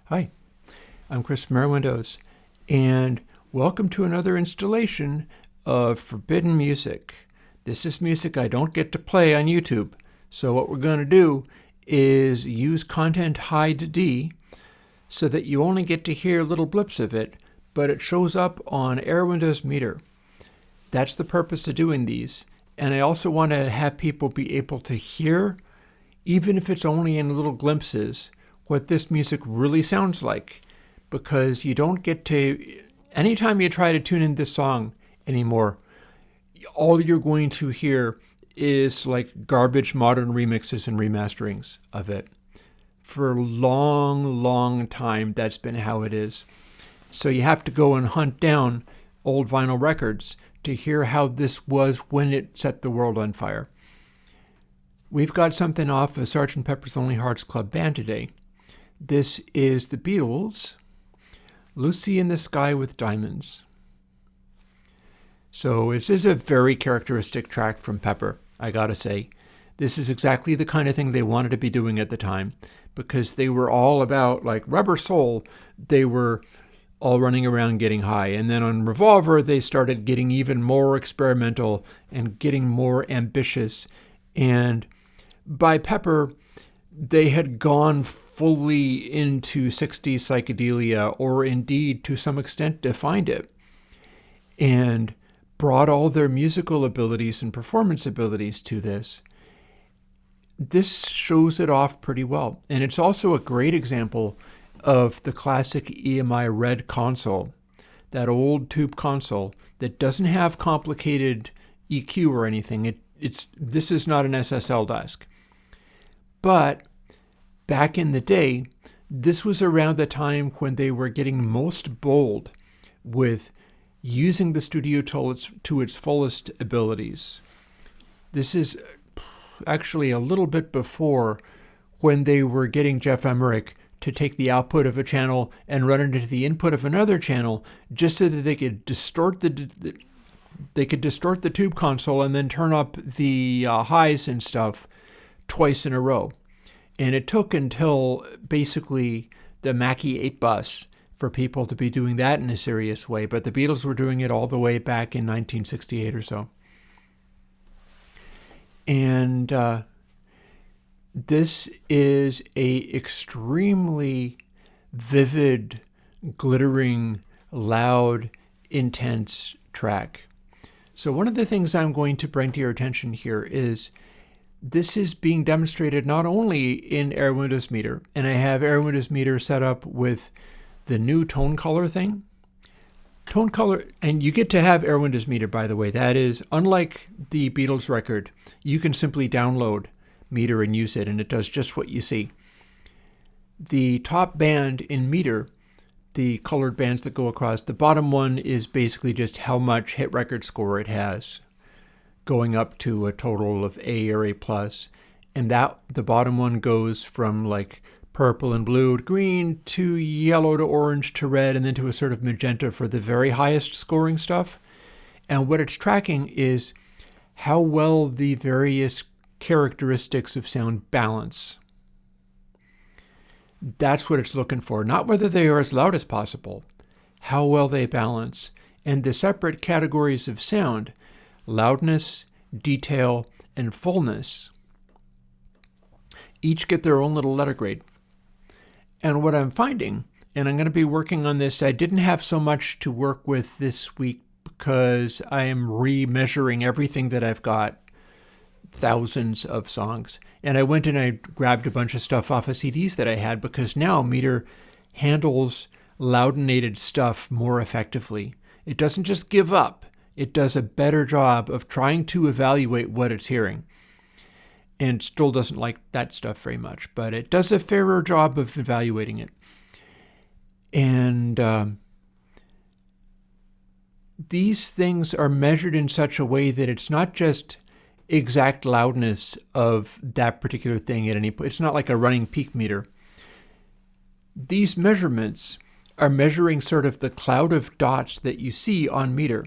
Hi, I'm Chris from Airwindows, and welcome to another installation of Forbidden Music. This is music I don't get to play on YouTube, so what we're going to do is use ContentID so that you only get to hear little blips of it, but it shows up on Airwindows Meter. That's the purpose of doing these, and I also want to have people be able to hear, even if it's only in little glimpses, what this music really sounds like, because you don't get to, anytime you try to tune in this song anymore, all you're going to hear is like garbage modern remixes and remasterings of it. For a long time, that's been how it is. So you have to go and hunt down old vinyl records to hear how this was when it set the world on fire. We've got something off of Sgt. Pepper's Lonely Hearts Club Band today. This is the Beatles, Lucy in the Sky with Diamonds. So this is a very characteristic track from Pepper, I gotta say. This is exactly the kind of thing they wanted to be doing at the time, because they were all about, like Rubber Soul, they were all running around getting high. And then on Revolver, they started getting even more experimental and getting more ambitious. And by Pepper, they had gone fully into 60s psychedelia, or indeed to some extent defined it, and brought all their musical abilities and performance abilities to this. This shows it off pretty well. And it's also a great example of the classic EMI Red console, that old tube console that doesn't have complicated EQ or anything. This is not an SSL desk. But back in the day, this was around the time when they were getting most bold with using the studio to its fullest abilities. This is actually a little bit before when they were getting Jeff Emmerich to take the output of a channel and run it into the input of another channel, just so that they could distort the tube console and then turn up the highs and stuff twice in a row. And it took until basically the Mackie 8 bus for people to be doing that in a serious way. But the Beatles were doing it all the way back in 1968 or so. And this is a extremely vivid, glittering, loud, intense track. So one of the things I'm going to bring to your attention here is this is being demonstrated not only in Airwindows Meter, and I have Airwindows Meter set up with the new tone color thing. Tone color, and you get to have Airwindows Meter, by the way. That is, unlike the Beatles record, you can simply download Meter and use it, and it does just what you see. The top band in Meter, the colored bands that go across, the bottom one is basically just how much hit record score it has, going up to a total of A or A+. And that the bottom one goes from like purple and blue to green to yellow to orange to red, and then to a sort of magenta for the very highest scoring stuff. And what it's tracking is how well the various characteristics of sound balance. That's what it's looking for, not whether they are as loud as possible, how well they balance. And the separate categories of sound, loudness, detail, and fullness, each get their own little letter grade. And what I'm finding, and I'm going to be working on this, I didn't have so much to work with this week because I am remeasuring everything that I've got, thousands of songs. And I went and I grabbed a bunch of stuff off of CDs that I had, because now Meter handles loudinated stuff more effectively. It doesn't just give up. It does a better job of trying to evaluate what it's hearing. And still doesn't like that stuff very much, but it does a fairer job of evaluating it. And these things are measured in such a way that it's not just exact loudness of that particular thing at any point. It's not like a running peak meter. These measurements are measuring sort of the cloud of dots that you see on Meter.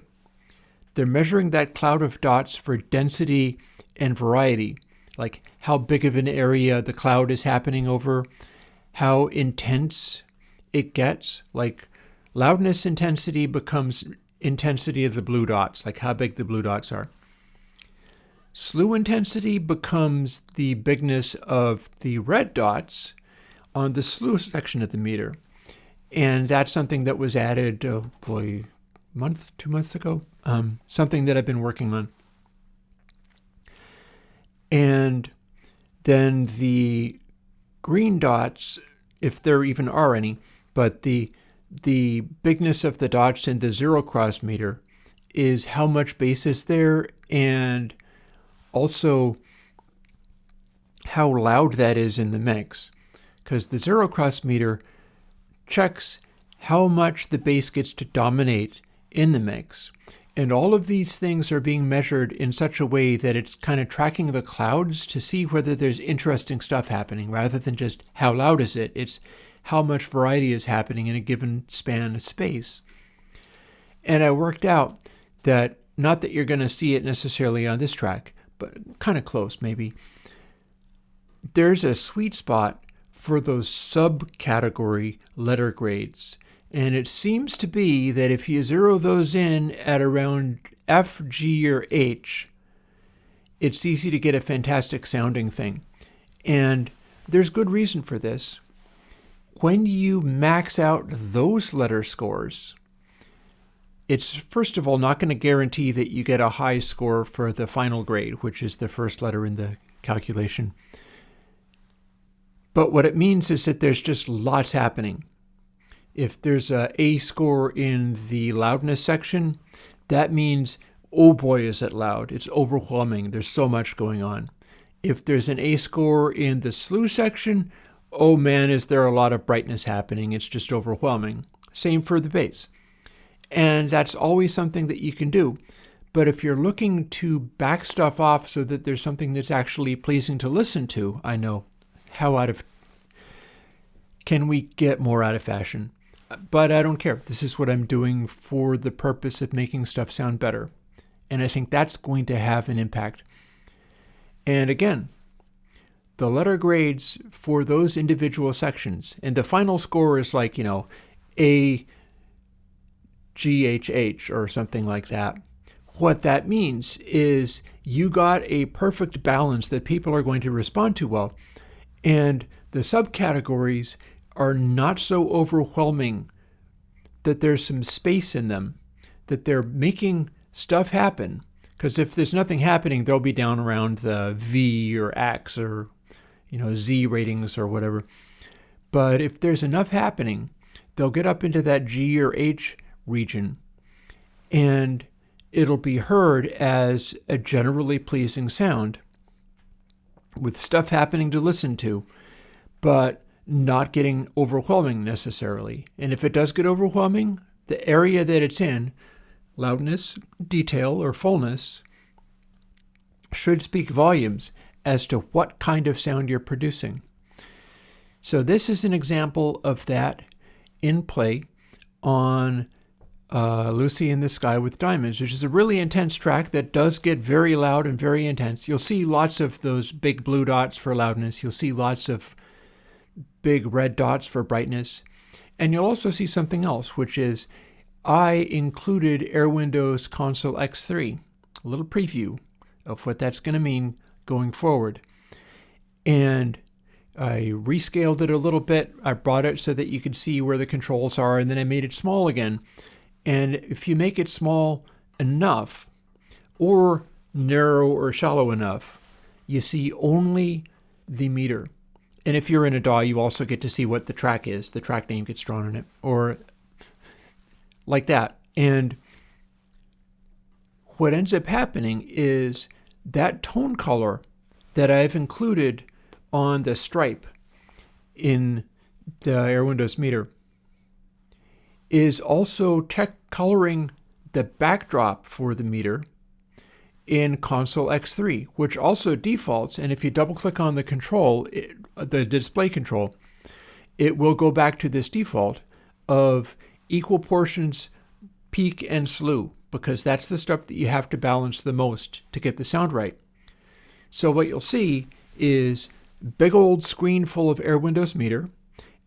They're measuring that cloud of dots for density and variety, like how big of an area the cloud is happening over, how intense it gets. Like loudness intensity becomes intensity of the blue dots, like how big the blue dots are. Slew intensity becomes the bigness of the red dots on the slew section of the meter. And that's something that was added, a month, 2 months ago, something that I've been working on. And then the green dots, if there even are any, but the bigness of the dots in the zero cross meter is how much bass is there, and also how loud that is in the mix. Because the zero cross meter checks how much the bass gets to dominate in the mix. And all of these things are being measured in such a way that it's kind of tracking the clouds to see whether there's interesting stuff happening, rather than just how loud is it. It's how much variety is happening in a given span of space. And I worked out that, not that you're going to see it necessarily on this track, but kind of close maybe, there's a sweet spot for those subcategory letter grades. And it seems to be that if you zero those in at around F, G, or H, it's easy to get a fantastic sounding thing. And there's good reason for this. When you max out those letter scores, it's first of all not going to guarantee that you get a high score for the final grade, which is the first letter in the calculation. But what it means is that there's just lots happening. If there's a A score in the loudness section, that means, oh boy, is it loud. It's overwhelming. There's so much going on. If there's an A score in the slew section, oh man, is there a lot of brightness happening. It's just overwhelming. Same for the bass. And that's always something that you can do. But if you're looking to back stuff off so that there's something that's actually pleasing to listen to, I know, can we get more out of fashion? But I don't care. This is what I'm doing for the purpose of making stuff sound better. And I think that's going to have an impact. And again, the letter grades for those individual sections, and the final score is like, A, G, H, H, or something like that. What that means is you got a perfect balance that people are going to respond to well. And the subcategories are not so overwhelming that there's some space in them, that they're making stuff happen. Because if there's nothing happening, they'll be down around the V or X or Z ratings or whatever. But if there's enough happening, they'll get up into that G or H region, and it'll be heard as a generally pleasing sound with stuff happening to listen to, but not getting overwhelming necessarily. And if it does get overwhelming, the area that it's in, loudness, detail, or fullness, should speak volumes as to what kind of sound you're producing. So this is an example of that in play on Lucy in the Sky with Diamonds, which is a really intense track that does get very loud and very intense. You'll see lots of those big blue dots for loudness. You'll see lots of big red dots for brightness. And you'll also see something else, which is I included Airwindows Console X3, a little preview of what that's going to mean going forward. And I rescaled it a little bit. I brought it so that you could see where the controls are, and then I made it small again. And if you make it small enough, or narrow or shallow enough, you see only the meter. And if you're in a DAW, you also get to see what the track is. The track name gets drawn on it, or like that. And what ends up happening is that tone color that I've included on the stripe in the Airwindows Meter is also coloring the backdrop for the meter in Console X3, which also defaults. And if you double click on the control, the display control, it will go back to this default of equal portions peak and slew, because that's the stuff that you have to balance the most to get the sound right. So what you'll see is big old screen full of Airwindows Meter,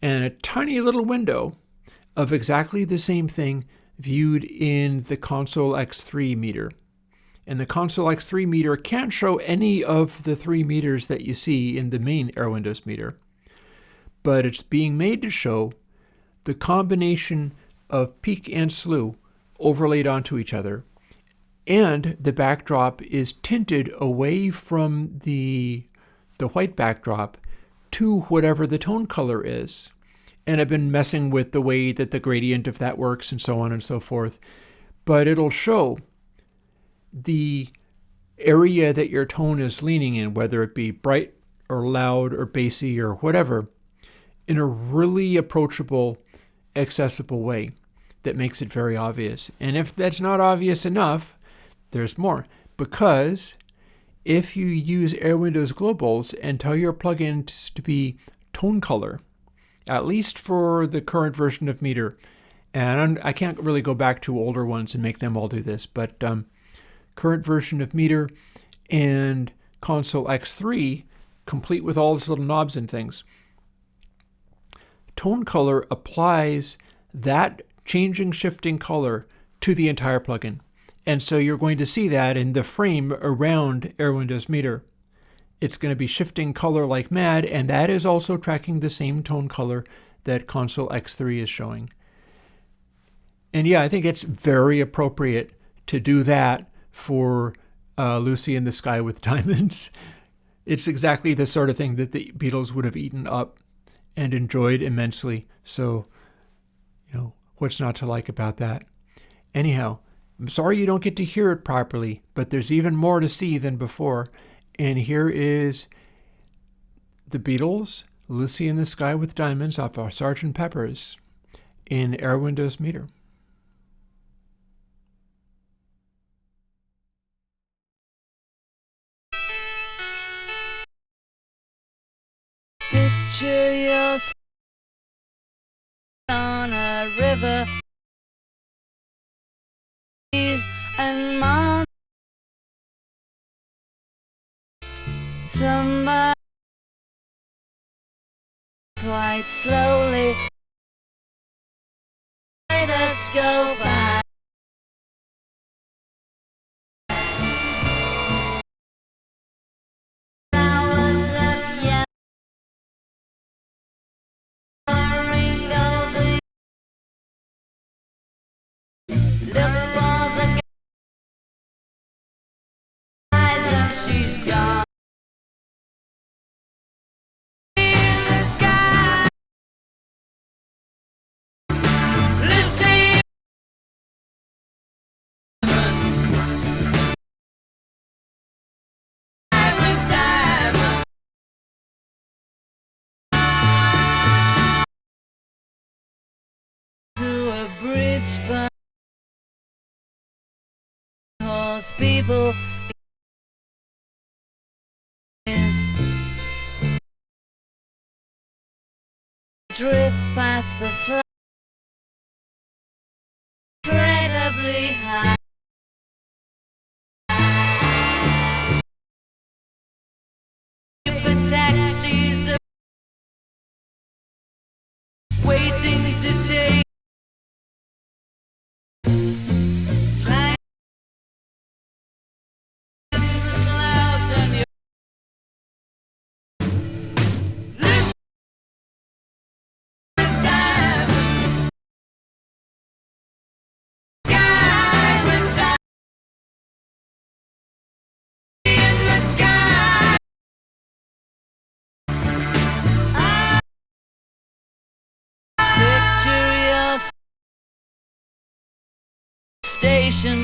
and a tiny little window of exactly the same thing viewed in the Console X3 meter. And the Console X3 meter can't show any of the 3 meters that you see in the main Airwindows meter, but it's being made to show the combination of peak and slew overlaid onto each other, and the backdrop is tinted away from the white backdrop to whatever the tone color is. And I've been messing with the way that the gradient of that works and so on and so forth, but it'll show the area that your tone is leaning in, whether it be bright or loud or bassy or whatever, in a really approachable, accessible way that makes it very obvious. And if that's not obvious enough, there's more. Because if you use Airwindows globals and tell your plugins to be tone color, at least for the current version of Meter, and I can't really go back to older ones and make them all do this, but current version of Meter and Console X3, complete with all its little knobs and things, tone color applies that changing, shifting color to the entire plugin. And so you're going to see that in the frame around Airwindows Meter. It's going to be shifting color like mad, and that is also tracking the same tone color that Console X3 is showing. And yeah, I think it's very appropriate to do that for Lucy in the Sky with Diamonds. It's exactly the sort of thing that the Beatles would have eaten up and enjoyed immensely. So, what's not to like about that? Anyhow, I'm sorry you don't get to hear it properly, but there's even more to see than before. And here is the Beatles, Lucy in the Sky with Diamonds off our Sgt. Pepper's in Airwindows Meter. Picture yourself on a river, and mom, somebody quite slowly, let us go by. Flowers of yellow, ring of the look for the guys and she's gone. In the sky, Lucy, with diamonds, to a bridge for horse people is drift past the flag incredibly high. For taxis that waiting to take climb in the clouds and you lose the diamond sky with diamond in the sky. Picture your station